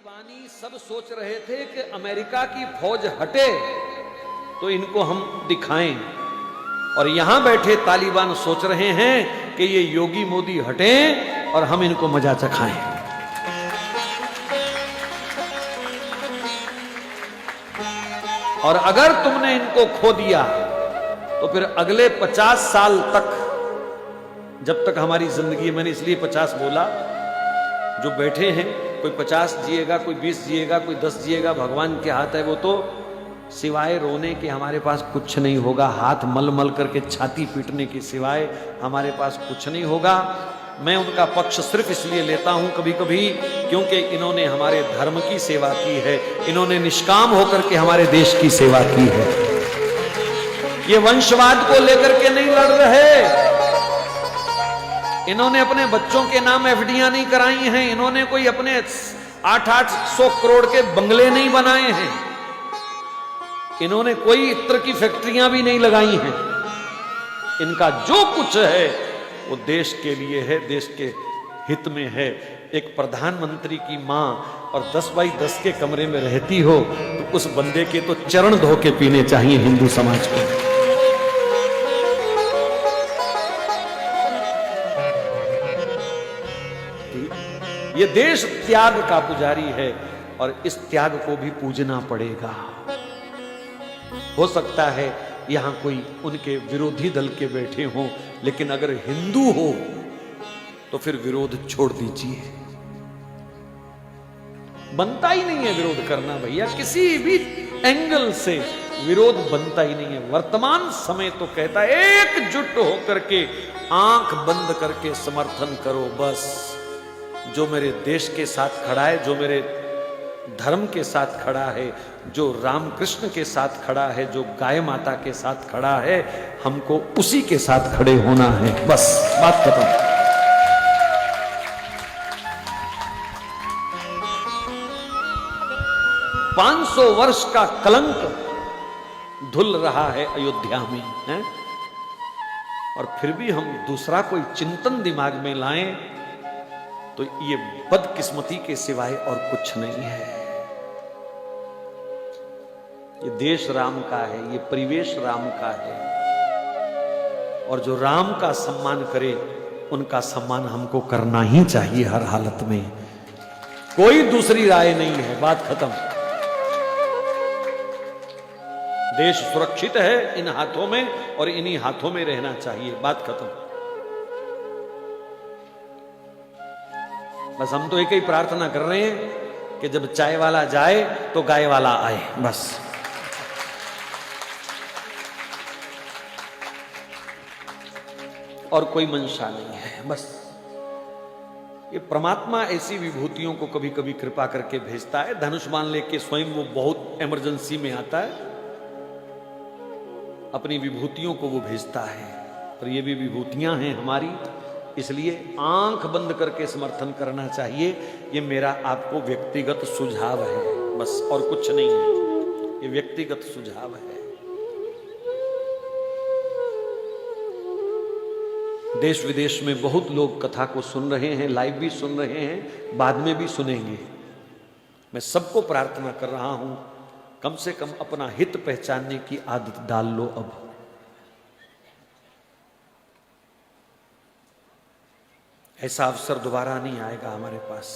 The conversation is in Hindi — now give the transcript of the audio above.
तालिबानी सब सोच रहे थे कि अमेरिका की फौज हटे तो इनको हम दिखाएं, और यहां बैठे तालिबान सोच रहे हैं कि ये योगी मोदी हटें और हम इनको मजा चखाएं। और अगर तुमने इनको खो दिया तो फिर अगले 50 साल तक, जब तक हमारी जिंदगी, मैंने इसलिए 50 बोला, जो बैठे हैं कोई 50 जिएगा, कोई 20 जिएगा, कोई 10 जिएगा, भगवान के हाथ है वो तो। सिवाय रोने के हमारे पास कुछ नहीं होगा, हाथ मल मल करके छाती पीटने के सिवाय हमारे पास कुछ नहीं होगा। मैं उनका पक्ष सिर्फ इसलिए लेता हूं कभी कभी क्योंकि इन्होंने हमारे धर्म की सेवा की है, इन्होंने निष्काम होकर के हमारे देश की सेवा की है। ये वंशवाद को लेकर के नहीं लड़ रहे, इन्होंने अपने बच्चों के नाम एफडीआं नहीं कराई हैं, इन्होंने कोई अपने 800 करोड़ के बंगले नहीं बनाए हैं, इन्होंने कोई इत्र की फैक्ट्रियां भी नहीं लगाई हैं। इनका जो कुछ है वो देश के लिए है, देश के हित में है। एक प्रधानमंत्री की मां और 10 बाई 10 के कमरे में रहती हो तो उस बंदे के तो चरण धो के पीने चाहिए हिंदू समाज को। ये देश त्याग का पुजारी है और इस त्याग को भी पूजना पड़ेगा। हो सकता है यहां कोई उनके विरोधी दल के बैठे हों, लेकिन अगर हिंदू हो तो फिर विरोध छोड़ दीजिए। बनता ही नहीं है विरोध करना भैया, किसी भी एंगल से विरोध बनता ही नहीं है। वर्तमान समय तो कहता है एकजुट होकर के आंख बंद करके समर्थन करो। बस जो मेरे देश के साथ खड़ा है, जो मेरे धर्म के साथ खड़ा है, जो रामकृष्ण के साथ खड़ा है, जो गाय माता के साथ खड़ा है, हमको उसी के साथ खड़े होना है। बस बात खत्म। पांच 500 वर्ष का कलंक धुल रहा है अयोध्या में है? और फिर भी हम दूसरा कोई चिंतन दिमाग में लाएं तो ये बदकिस्मती के सिवाय और कुछ नहीं है। ये देश राम का है, ये परिवेश राम का है, और जो राम का सम्मान करे उनका सम्मान हमको करना ही चाहिए हर हालत में। कोई दूसरी राय नहीं है, बात खत्म। देश सुरक्षित है इन हाथों में और इन्हीं हाथों में रहना चाहिए, बात खत्म। बस हम तो एक ही प्रार्थना कर रहे हैं कि जब चाय वाला जाए तो गाय वाला आए, बस। और कोई मंशा नहीं है, बस। ये परमात्मा ऐसी विभूतियों को कभी कभी कृपा करके भेजता है। धनुष्मान लेके स्वयं वो बहुत इमरजेंसी में आता है, अपनी विभूतियों को वो भेजता है। पर ये भी विभूतियां हैं हमारी, इसलिए आंख बंद करके समर्थन करना चाहिए। ये मेरा आपको व्यक्तिगत सुझाव है, बस, और कुछ नहीं है। ये व्यक्तिगत सुझाव है। देश विदेश में बहुत लोग कथा को सुन रहे हैं, लाइव भी सुन रहे हैं, बाद में भी सुनेंगे। मैं सबको प्रार्थना कर रहा हूं कम से कम अपना हित पहचानने की आदत डाल लो। अब ऐसा अवसर दोबारा नहीं आएगा हमारे पास।